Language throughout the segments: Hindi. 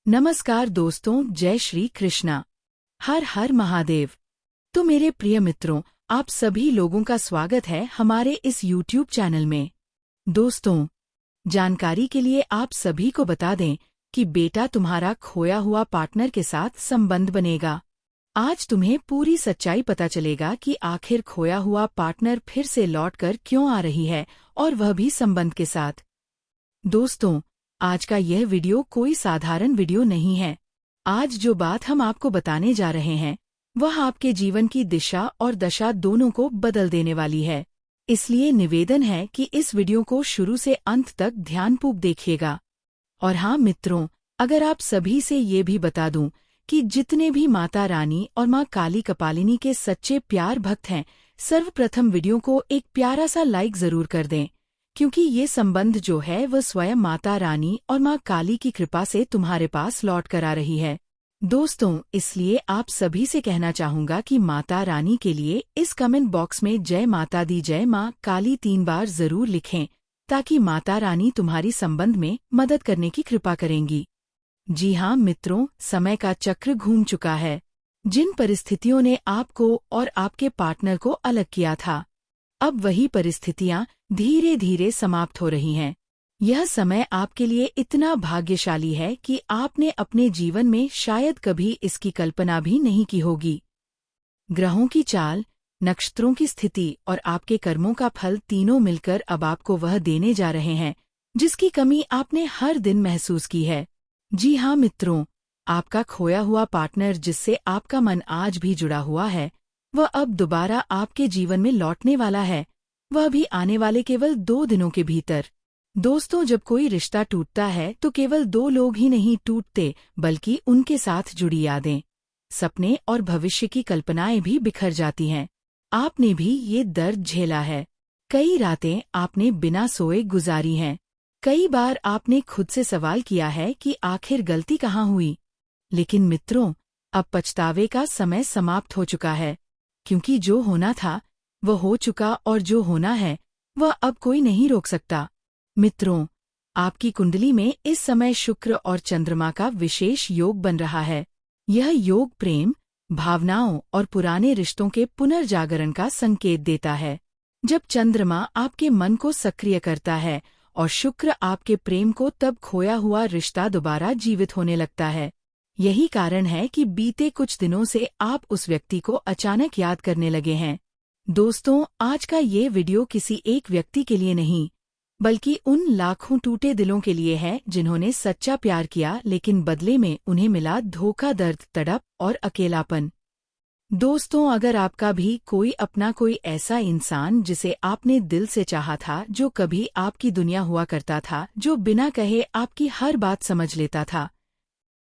नमस्कार दोस्तों, जय श्री कृष्णा। हर हर महादेव। तो मेरे प्रिय मित्रों, आप सभी लोगों का स्वागत है हमारे इस YouTube चैनल में। दोस्तों, जानकारी के लिए आप सभी को बता दें कि बेटा तुम्हारा खोया हुआ पार्टनर के साथ संबंध बनेगा। आज तुम्हें पूरी सच्चाई पता चलेगा कि आखिर खोया हुआ पार्टनर फिर से लौटकर क्यों आ रही है, और वह भी संबंध के साथ। दोस्तों, आज का यह वीडियो कोई साधारण वीडियो नहीं है। आज जो बात हम आपको बताने जा रहे हैं वह आपके जीवन की दिशा और दशा दोनों को बदल देने वाली है। इसलिए निवेदन है कि इस वीडियो को शुरू से अंत तक ध्यानपूर्वक देखिएगा। और हाँ मित्रों, अगर आप सभी से ये भी बता दूं कि जितने भी माता रानी और माँ काली कपालिनी के सच्चे प्यार भक्त हैं, सर्वप्रथम वीडियो को एक प्यारा सा लाइक जरूर कर दें, क्योंकि ये संबंध जो है वह स्वयं माता रानी और माँ काली की कृपा से तुम्हारे पास लौट कर आ रही है। दोस्तों, इसलिए आप सभी से कहना चाहूंगा कि माता रानी के लिए इस कमेंट बॉक्स में जय माता दी जय माँ काली 3 बार जरूर लिखें, ताकि माता रानी तुम्हारी संबंध में मदद करने की कृपा करेंगी। जी हाँ मित्रों, समय का चक्र घूम चुका है। जिन परिस्थितियों ने आपको और आपके पार्टनर को अलग किया था, अब वही परिस्थितियां धीरे धीरे समाप्त हो रही हैं। यह समय आपके लिए इतना भाग्यशाली है कि आपने अपने जीवन में शायद कभी इसकी कल्पना भी नहीं की होगी। ग्रहों की चाल, नक्षत्रों की स्थिति और आपके कर्मों का फल तीनों मिलकर अब आपको वह देने जा रहे हैं जिसकी कमी आपने हर दिन महसूस की है। जी हाँ मित्रों, आपका खोया हुआ पार्टनर जिससे आपका मन आज भी जुड़ा हुआ है, वह अब दोबारा आपके जीवन में लौटने वाला है, वह भी आने वाले केवल 2 दिनों के भीतर। दोस्तों, जब कोई रिश्ता टूटता है तो केवल 2 लोग ही नहीं टूटते, बल्कि उनके साथ जुड़ी यादें, सपने और भविष्य की कल्पनाएं भी बिखर जाती हैं। आपने भी ये दर्द झेला है। कई रातें आपने बिना सोए गुजारी हैं। कई बार आपने खुद से सवाल किया है कि आखिर गलती कहाँ हुई। लेकिन मित्रों, अब पछतावे का समय समाप्त हो चुका है, क्योंकि जो होना था वह हो चुका और जो होना है वह अब कोई नहीं रोक सकता। मित्रों, आपकी कुंडली में इस समय शुक्र और चंद्रमा का विशेष योग बन रहा है। यह योग प्रेम, भावनाओं और पुराने रिश्तों के पुनर्जागरण का संकेत देता है। जब चंद्रमा आपके मन को सक्रिय करता है और शुक्र आपके प्रेम को, तब खोया हुआ रिश्ता दोबारा जीवित होने लगता है। यही कारण है कि बीते कुछ दिनों से आप उस व्यक्ति को अचानक याद करने लगे हैं। दोस्तों, आज का ये वीडियो किसी एक व्यक्ति के लिए नहीं, बल्कि उन लाखों टूटे दिलों के लिए है जिन्होंने सच्चा प्यार किया, लेकिन बदले में उन्हें मिला धोखा, दर्द, तड़प और अकेलापन। दोस्तों, अगर आपका भी कोई ऐसा इंसान जिसे आपने दिल से चाहा था, जो कभी आपकी दुनिया हुआ करता था, जो बिना कहे आपकी हर बात समझ लेता था,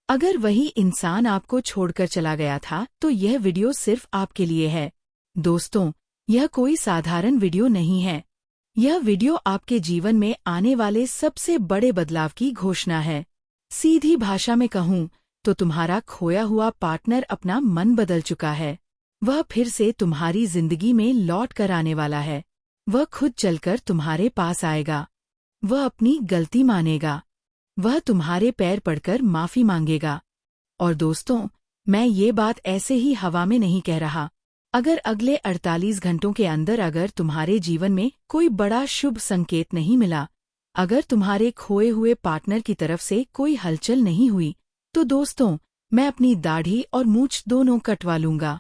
अगर वही इंसान आपको छोड़कर चला गया था, तो यह वीडियो सिर्फ आपके लिए है। दोस्तों, यह कोई साधारण वीडियो नहीं है। यह वीडियो आपके जीवन में आने वाले सबसे बड़े बदलाव की घोषणा है। सीधी भाषा में कहूँ तो तुम्हारा खोया हुआ पार्टनर अपना मन बदल चुका है। वह फिर से तुम्हारी जिंदगी में लौट कर आने वाला है। वह खुद चलकर तुम्हारे पास आएगा। वह अपनी गलती मानेगा। वह तुम्हारे पैर पड़कर माफी मांगेगा। और दोस्तों, मैं ये बात ऐसे ही हवा में नहीं कह रहा। अगर अगले 48 घंटों के अंदर अगर तुम्हारे जीवन में कोई बड़ा शुभ संकेत नहीं मिला, अगर तुम्हारे खोए हुए पार्टनर की तरफ से कोई हलचल नहीं हुई, तो दोस्तों, मैं अपनी दाढ़ी और मूंछ दोनों कटवा लूंगा।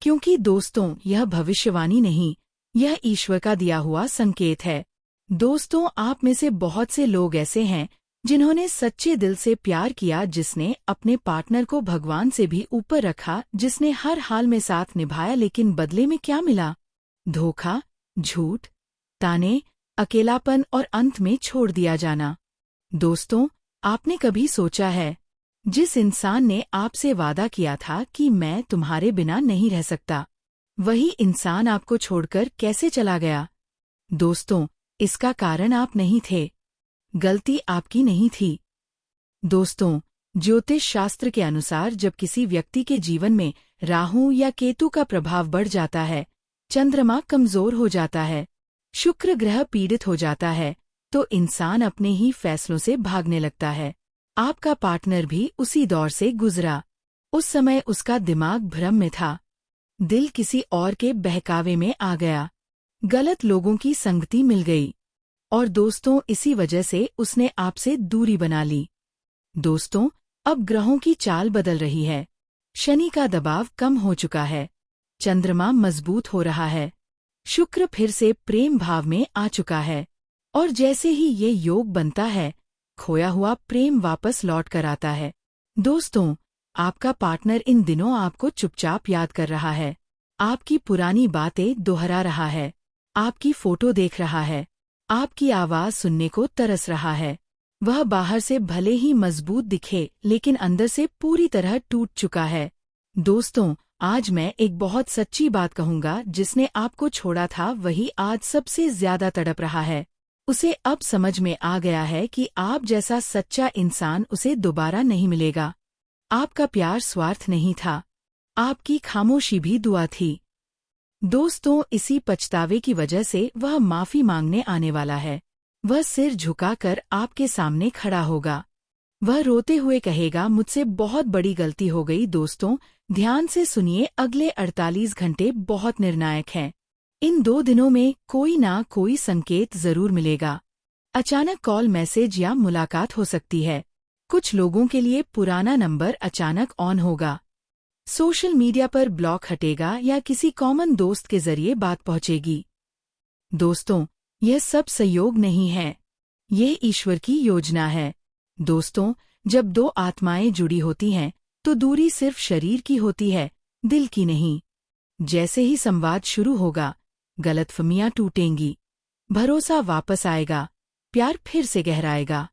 क्योंकि दोस्तों, यह भविष्यवाणी नहीं, यह ईश्वर का दिया हुआ संकेत है। दोस्तों, आप में से बहुत से लोग ऐसे हैं जिन्होंने सच्चे दिल से प्यार किया, जिसने अपने पार्टनर को भगवान से भी ऊपर रखा, जिसने हर हाल में साथ निभाया, लेकिन बदले में क्या मिला? धोखा, झूठ, ताने, अकेलापन और अंत में छोड़ दिया जाना। दोस्तों, आपने कभी सोचा है, जिस इंसान ने आपसे वादा किया था कि मैं तुम्हारे बिना नहीं रह सकता, वही इंसान आपको छोड़कर कैसे चला गया? दोस्तों, इसका कारण आप नहीं थे। गलती आपकी नहीं थी। दोस्तों, ज्योतिष शास्त्र के अनुसार जब किसी व्यक्ति के जीवन में राहु या केतु का प्रभाव बढ़ जाता है, चंद्रमा कमजोर हो जाता है, शुक्र ग्रह पीड़ित हो जाता है, तो इंसान अपने ही फैसलों से भागने लगता है। आपका पार्टनर भी उसी दौर से गुजरा। उस समय उसका दिमाग भ्रम में था, दिल किसी और के बहकावे में आ गया, गलत लोगों की संगति मिल गई, और दोस्तों इसी वजह से उसने आपसे दूरी बना ली। दोस्तों, अब ग्रहों की चाल बदल रही है। शनि का दबाव कम हो चुका है, चंद्रमा मजबूत हो रहा है, शुक्र फिर से प्रेम भाव में आ चुका है, और जैसे ही ये योग बनता है, खोया हुआ प्रेम वापस लौट कर आता है। दोस्तों, आपका पार्टनर इन दिनों आपको चुपचाप याद कर रहा है, आपकी पुरानी बातें दोहरा रहा है, आपकी फोटो देख रहा है, आपकी आवाज सुनने को तरस रहा है। वह बाहर से भले ही मजबूत दिखे, लेकिन अंदर से पूरी तरह टूट चुका है। दोस्तों, आज मैं एक बहुत सच्ची बात कहूंगा, जिसने आपको छोड़ा था वही आज सबसे ज्यादा तड़प रहा है। उसे अब समझ में आ गया है कि आप जैसा सच्चा इंसान उसे दोबारा नहीं मिलेगा। आपका प्यार स्वार्थ नहीं था, आपकी खामोशी भी दुआ थी। दोस्तों, इसी पछतावे की वजह से वह माफी मांगने आने वाला है। वह सिर झुकाकर आपके सामने खड़ा होगा। वह रोते हुए कहेगा, मुझसे बहुत बड़ी गलती हो गई। दोस्तों, ध्यान से सुनिए, अगले 48 घंटे बहुत निर्णायक हैं। इन 2 दिनों में कोई ना कोई संकेत जरूर मिलेगा। अचानक कॉल, मैसेज या मुलाकात हो सकती है। कुछ लोगों के लिए पुराना नंबर अचानक ऑन होगा। सोशल मीडिया पर ब्लॉक हटेगा या किसी कॉमन दोस्त के जरिए बात पहुंचेगी। दोस्तों, यह सब संयोग नहीं है, यह ईश्वर की योजना है। दोस्तों, जब 2 आत्माएं जुड़ी होती हैं, तो दूरी सिर्फ शरीर की होती है, दिल की नहीं। जैसे ही संवाद शुरू होगा, गलतफहमियां टूटेंगी, भरोसा वापस आएगा, प्यार फिर से गहराएगा।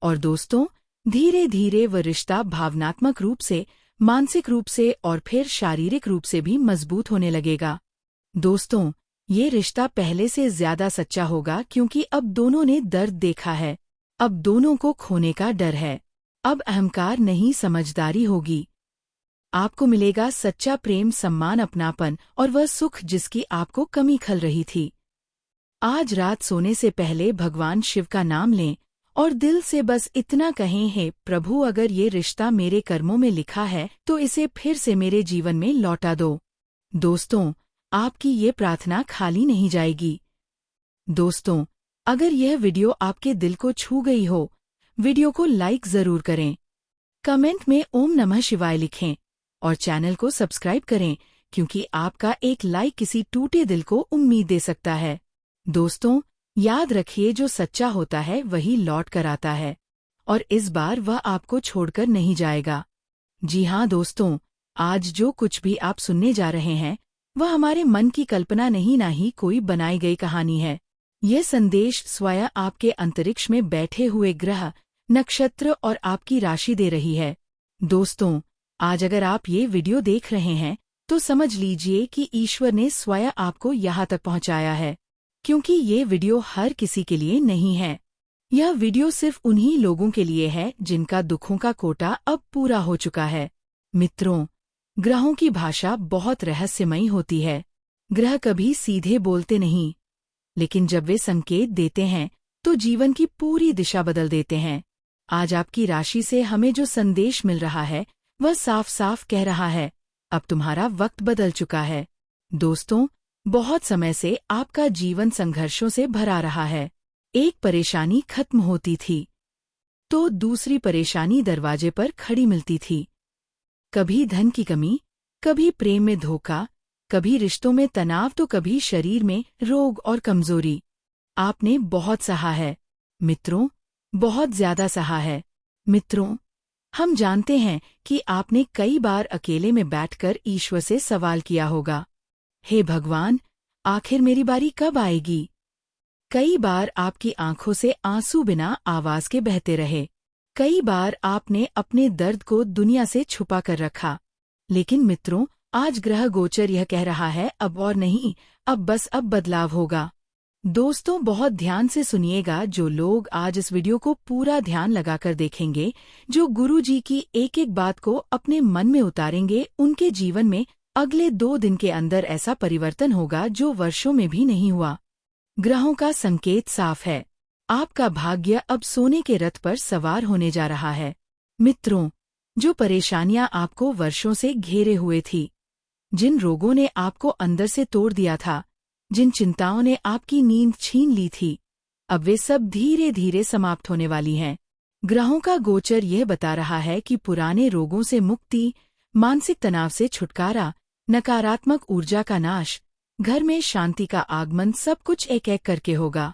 और दोस्तों, धीरे धीरे वह रिश्ता भावनात्मक रूप से, मानसिक रूप से और फिर शारीरिक रूप से भी मजबूत होने लगेगा। दोस्तों, ये रिश्ता पहले से ज्यादा सच्चा होगा, क्योंकि अब दोनों ने दर्द देखा है। अब दोनों को खोने का डर है। अब अहंकार नहीं, समझदारी होगी। आपको मिलेगा सच्चा प्रेम, सम्मान, अपनापन और वह सुख जिसकी आपको कमी खल रही थी। आज रात सोने से पहले भगवान शिव का नाम लें और दिल से बस इतना कहें, हे प्रभु, अगर ये रिश्ता मेरे कर्मों में लिखा है तो इसे फिर से मेरे जीवन में लौटा दो। दोस्तों, आपकी ये प्रार्थना खाली नहीं जाएगी। दोस्तों, अगर यह वीडियो आपके दिल को छू गई हो, वीडियो को लाइक जरूर करें, कमेंट में ओम नमः शिवाय लिखें और चैनल को सब्सक्राइब करें, क्योंकि आपका एक लाइक किसी टूटे दिल को उम्मीद दे सकता है। दोस्तों, याद रखिए, जो सच्चा होता है वही लौट कर आता है, और इस बार वह आपको छोड़कर नहीं जाएगा। जी हाँ दोस्तों, आज जो कुछ भी आप सुनने जा रहे हैं, वह हमारे मन की कल्पना नहीं, ना ही कोई बनाई गई कहानी है। यह संदेश स्वयं आपके अंतरिक्ष में बैठे हुए ग्रह, नक्षत्र और आपकी राशि दे रही है। दोस्तों, आज अगर आप ये वीडियो देख रहे हैं, तो समझ लीजिए कि ईश्वर ने स्वयं आपको यहाँ तक पहुँचाया है, क्योंकि ये वीडियो हर किसी के लिए नहीं है। यह वीडियो सिर्फ उन्हीं लोगों के लिए है जिनका दुखों का कोटा अब पूरा हो चुका है। मित्रों, ग्रहों की भाषा बहुत रहस्यमयी होती है। ग्रह कभी सीधे बोलते नहीं, लेकिन जब वे संकेत देते हैं तो जीवन की पूरी दिशा बदल देते हैं। आज आपकी राशि से हमें जो संदेश मिल रहा है, वह साफ साफ कह रहा है, अब तुम्हारा वक्त बदल चुका है। दोस्तों, बहुत समय से आपका जीवन संघर्षों से भरा रहा है। एक परेशानी खत्म होती थी तो दूसरी परेशानी दरवाजे पर खड़ी मिलती थी। कभी धन की कमी, कभी प्रेम में धोखा, कभी रिश्तों में तनाव, तो कभी शरीर में रोग और कमजोरी। आपने बहुत सहा है मित्रों, बहुत ज्यादा सहा है। मित्रों, हम जानते हैं कि आपने कई बार अकेले में बैठकर ईश्वर से सवाल किया होगा, हे भगवान, आखिर मेरी बारी कब आएगी? कई बार आपकी आंखों से आंसू बिना आवाज के बहते रहे। कई बार आपने अपने दर्द को दुनिया से छुपा कर रखा। लेकिन मित्रों, आज ग्रह गोचर यह कह रहा है, अब और नहीं, अब बदलाव होगा। दोस्तों, बहुत ध्यान से सुनिएगा। जो लोग आज इस वीडियो को पूरा ध्यान लगाकर देखेंगे, जो गुरुजी की एक एक बात को अपने मन में उतारेंगे, उनके जीवन में अगले 2 दिन के अंदर ऐसा परिवर्तन होगा जो वर्षों में भी नहीं हुआ। ग्रहों का संकेत साफ है, आपका भाग्य अब सोने के रथ पर सवार होने जा रहा है। मित्रों, जो परेशानियां आपको वर्षों से घेरे हुए थी, जिन रोगों ने आपको अंदर से तोड़ दिया था, जिन चिंताओं ने आपकी नींद छीन ली थी, अब वे सब धीरे धीरे समाप्त होने वाली हैं। ग्रहों का गोचर यह बता रहा है कि पुराने रोगों से मुक्ति, मानसिक तनाव से छुटकारा, नकारात्मक ऊर्जा का नाश, घर में शांति का आगमन, सब कुछ एक एक करके होगा।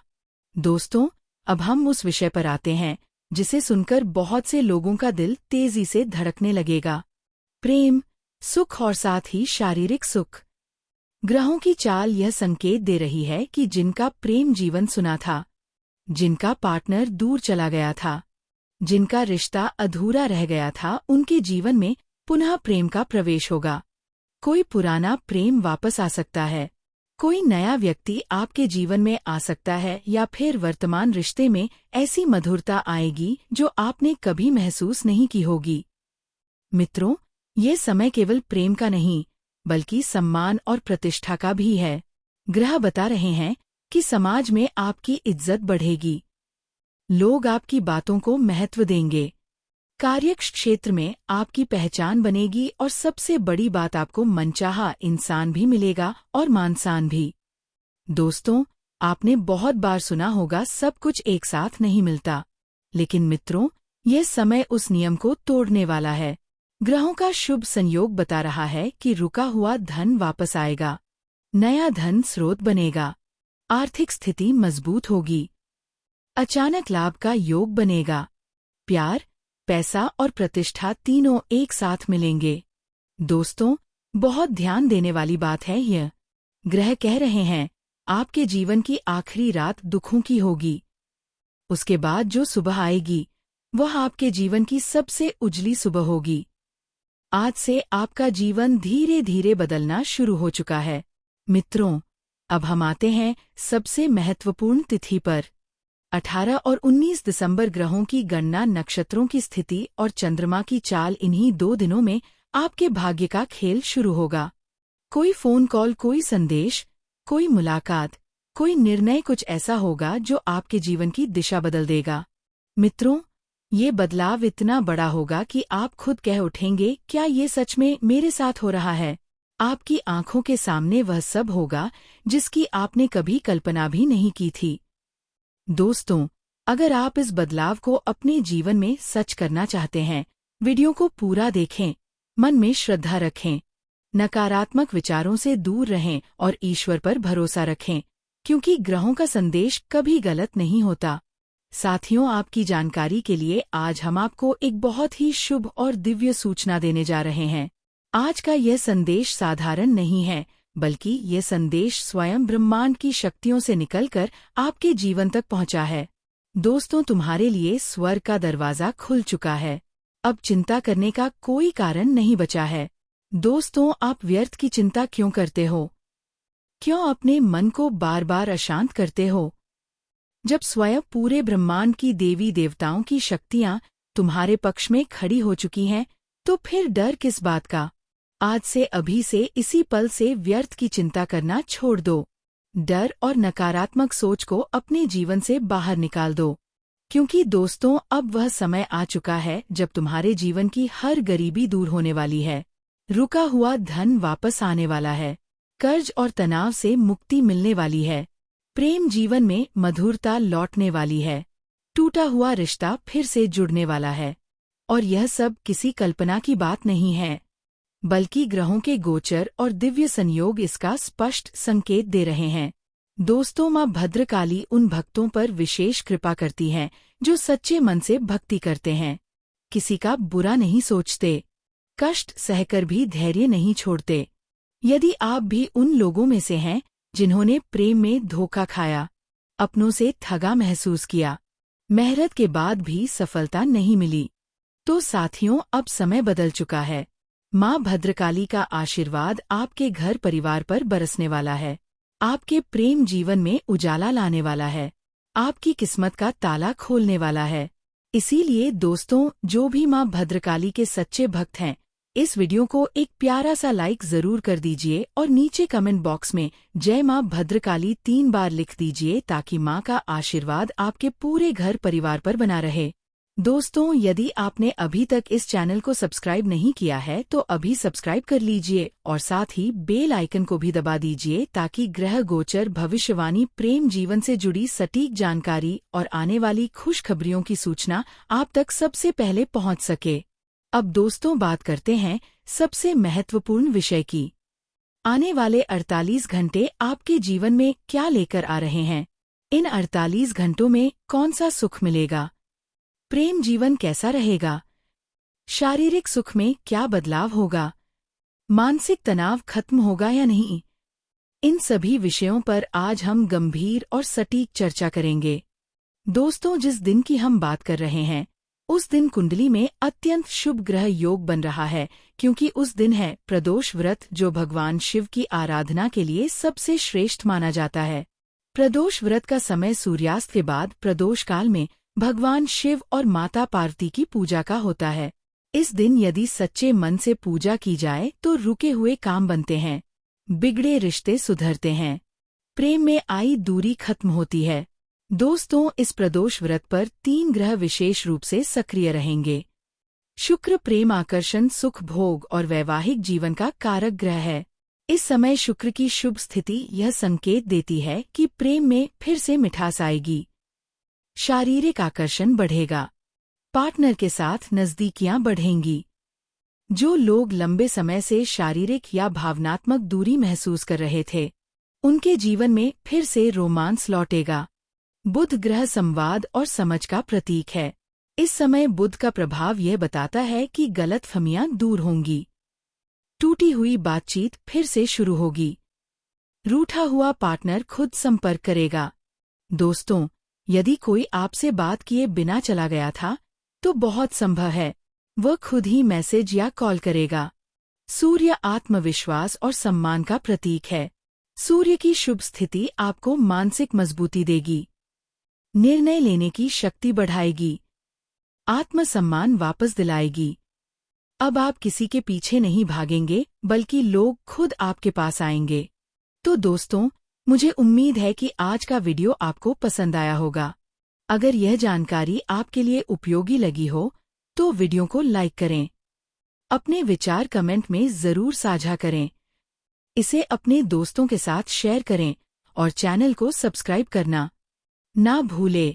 दोस्तों, अब हम उस विषय पर आते हैं जिसे सुनकर बहुत से लोगों का दिल तेजी से धड़कने लगेगा। प्रेम, सुख और साथ ही शारीरिक सुख। ग्रहों की चाल यह संकेत दे रही है कि जिनका प्रेम जीवन सुना था, जिनका पार्टनर दूर चला गया था, जिनका रिश्ता अधूरा रह गया था, उनके जीवन में पुनः प्रेम का प्रवेश होगा। कोई पुराना प्रेम वापस आ सकता है, कोई नया व्यक्ति आपके जीवन में आ सकता है, या फिर वर्तमान रिश्ते में ऐसी मधुरता आएगी जो आपने कभी महसूस नहीं की होगी। मित्रों, ये समय केवल प्रेम का नहीं, बल्कि सम्मान और प्रतिष्ठा का भी है। ग्रह बता रहे हैं कि समाज में आपकी इज्जत बढ़ेगी, लोग आपकी बातों को महत्व देंगे, कार्यक्षेत्र में आपकी पहचान बनेगी और सबसे बड़ी बात, आपको मनचाहा इंसान भी मिलेगा और मान-सम्मान भी। दोस्तों, आपने बहुत बार सुना होगा, सब कुछ एक साथ नहीं मिलता, लेकिन मित्रों, ये समय उस नियम को तोड़ने वाला है। ग्रहों का शुभ संयोग बता रहा है कि रुका हुआ धन वापस आएगा, नया धन स्रोत बनेगा, आर्थिक स्थिति मजबूत होगी, अचानक लाभ का योग बनेगा, प्यार, पैसा और प्रतिष्ठा तीनों एक साथ मिलेंगे। दोस्तों, बहुत ध्यान देने वाली बात है यह। ग्रह कह रहे हैं, आपके जीवन की आखिरी रात दुखों की होगी, उसके बाद जो सुबह आएगी वह आपके जीवन की सबसे उजली सुबह होगी। आज से आपका जीवन धीरे धीरे बदलना शुरू हो चुका है। मित्रों, अब हम आते हैं सबसे महत्वपूर्ण तिथि पर। 18 और 19 दिसंबर ग्रहों की गणना, नक्षत्रों की स्थिति और चंद्रमा की चाल, इन्हीं 2 दिनों में आपके भाग्य का खेल शुरू होगा। कोई फोन कॉल, कोई संदेश, कोई मुलाकात, कोई निर्णय, कुछ ऐसा होगा जो आपके जीवन की दिशा बदल देगा। मित्रों, ये बदलाव इतना बड़ा होगा कि आप खुद कह उठेंगे, क्या ये सच में मेरे साथ हो रहा है? आपकी आंखों के सामने वह सब होगा जिसकी आपने कभी कल्पना भी नहीं की थी। दोस्तों, अगर आप इस बदलाव को अपने जीवन में सच करना चाहते हैं, वीडियो को पूरा देखें, मन में श्रद्धा रखें, नकारात्मक विचारों से दूर रहें और ईश्वर पर भरोसा रखें, क्योंकि ग्रहों का संदेश कभी गलत नहीं होता। साथियों, आपकी जानकारी के लिए आज हम आपको एक बहुत ही शुभ और दिव्य सूचना देने जा रहे हैं। आज का यह संदेश साधारण नहीं है, बल्कि ये संदेश स्वयं ब्रह्मांड की शक्तियों से निकलकर आपके जीवन तक पहुंचा है। दोस्तों, तुम्हारे लिए स्वर्ग का दरवाजा खुल चुका है। अब चिंता करने का कोई कारण नहीं बचा है। दोस्तों, आप व्यर्थ की चिंता क्यों करते हो? क्यों अपने मन को बार बार अशांत करते हो? जब स्वयं पूरे ब्रह्मांड की देवी देवताओं की शक्तियां तुम्हारे पक्ष में खड़ी हो चुकी हैं, तो फिर डर किस बात का? आज से, अभी से, इसी पल से व्यर्थ की चिंता करना छोड़ दो। डर और नकारात्मक सोच को अपने जीवन से बाहर निकाल दो, क्योंकि दोस्तों, अब वह समय आ चुका है जब तुम्हारे जीवन की हर गरीबी दूर होने वाली है, रुका हुआ धन वापस आने वाला है, कर्ज और तनाव से मुक्ति मिलने वाली है, प्रेम जीवन में मधुरता लौटने वाली है, टूटा हुआ रिश्ता फिर से जुड़ने वाला है। और यह सब किसी कल्पना की बात नहीं है, बल्कि ग्रहों के गोचर और दिव्य संयोग इसका स्पष्ट संकेत दे रहे हैं। दोस्तों, माँ भद्रकाली उन भक्तों पर विशेष कृपा करती हैं जो सच्चे मन से भक्ति करते हैं, किसी का बुरा नहीं सोचते, कष्ट सहकर भी धैर्य नहीं छोड़ते। यदि आप भी उन लोगों में से हैं जिन्होंने प्रेम में धोखा खाया, अपनों से ठगा महसूस किया, मेहनत के बाद भी सफलता नहीं मिली, तो साथियों, अब समय बदल चुका है। माँ भद्रकाली का आशीर्वाद आपके घर परिवार पर बरसने वाला है, आपके प्रेम जीवन में उजाला लाने वाला है, आपकी किस्मत का ताला खोलने वाला है। इसीलिए दोस्तों, जो भी माँ भद्रकाली के सच्चे भक्त हैं, इस वीडियो को एक प्यारा सा लाइक जरूर कर दीजिए और नीचे कमेंट बॉक्स में जय माँ भद्रकाली 3 बार लिख दीजिए, ताकि माँ का आशीर्वाद आपके पूरे घर परिवार पर बना रहे। दोस्तों, यदि आपने अभी तक इस चैनल को सब्सक्राइब नहीं किया है तो अभी सब्सक्राइब कर लीजिए और साथ ही बेल आइकन को भी दबा दीजिए ताकि ग्रह गोचर, भविष्यवाणी, प्रेम जीवन से जुड़ी सटीक जानकारी और आने वाली खुशखबरियों की सूचना आप तक सबसे पहले पहुंच सके। अब दोस्तों, बात करते हैं सबसे महत्वपूर्ण विषय की। आने वाले 48 घंटे आपके जीवन में क्या लेकर आ रहे हैं? इन 48 घंटों में कौन सा सुख मिलेगा? प्रेम जीवन कैसा रहेगा? शारीरिक सुख में क्या बदलाव होगा? मानसिक तनाव खत्म होगा या नहीं? इन सभी विषयों पर आज हम गंभीर और सटीक चर्चा करेंगे। दोस्तों, जिस दिन की हम बात कर रहे हैं उस दिन कुंडली में अत्यंत शुभ ग्रह योग बन रहा है, क्योंकि उस दिन है प्रदोष व्रत, जो भगवान शिव की आराधना के लिए सबसे श्रेष्ठ माना जाता है। प्रदोष व्रत का समय सूर्यास्त के बाद प्रदोष काल में भगवान शिव और माता पार्वती की पूजा का होता है। इस दिन यदि सच्चे मन से पूजा की जाए तो रुके हुए काम बनते हैं, बिगड़े रिश्ते सुधरते हैं, प्रेम में आई दूरी खत्म होती है। दोस्तों, इस प्रदोष व्रत पर 3 ग्रह विशेष रूप से सक्रिय रहेंगे। शुक्र प्रेम, आकर्षण, सुख, भोग और वैवाहिक जीवन का कारक ग्रह है। इस समय शुक्र की शुभ स्थिति यह संकेत देती है कि प्रेम में फिर से मिठास आएगी, शारीरिक आकर्षण बढ़ेगा, पार्टनर के साथ नजदीकियां बढ़ेंगी। जो लोग लंबे समय से शारीरिक या भावनात्मक दूरी महसूस कर रहे थे, उनके जीवन में फिर से रोमांस लौटेगा। बुध ग्रह संवाद और समझ का प्रतीक है। इस समय बुध का प्रभाव यह बताता है कि गलतफहमियां दूर होंगी, टूटी हुई बातचीत फिर से शुरू होगी, रूठा हुआ पार्टनर खुद संपर्क करेगा। दोस्तों, यदि कोई आपसे बात किए बिना चला गया था तो बहुत संभव है वह खुद ही मैसेज या कॉल करेगा। सूर्य आत्मविश्वास और सम्मान का प्रतीक है। सूर्य की शुभ स्थिति आपको मानसिक मजबूती देगी, निर्णय लेने की शक्ति बढ़ाएगी, आत्मसम्मान वापस दिलाएगी। अब आप किसी के पीछे नहीं भागेंगे, बल्कि लोग खुद आपके पास आएंगे। तो दोस्तों, मुझे उम्मीद है कि आज का वीडियो आपको पसंद आया होगा। अगर यह जानकारी आपके लिए उपयोगी लगी हो तो वीडियो को लाइक करें, अपने विचार कमेंट में जरूर साझा करें, इसे अपने दोस्तों के साथ शेयर करें और चैनल को सब्सक्राइब करना ना भूलें।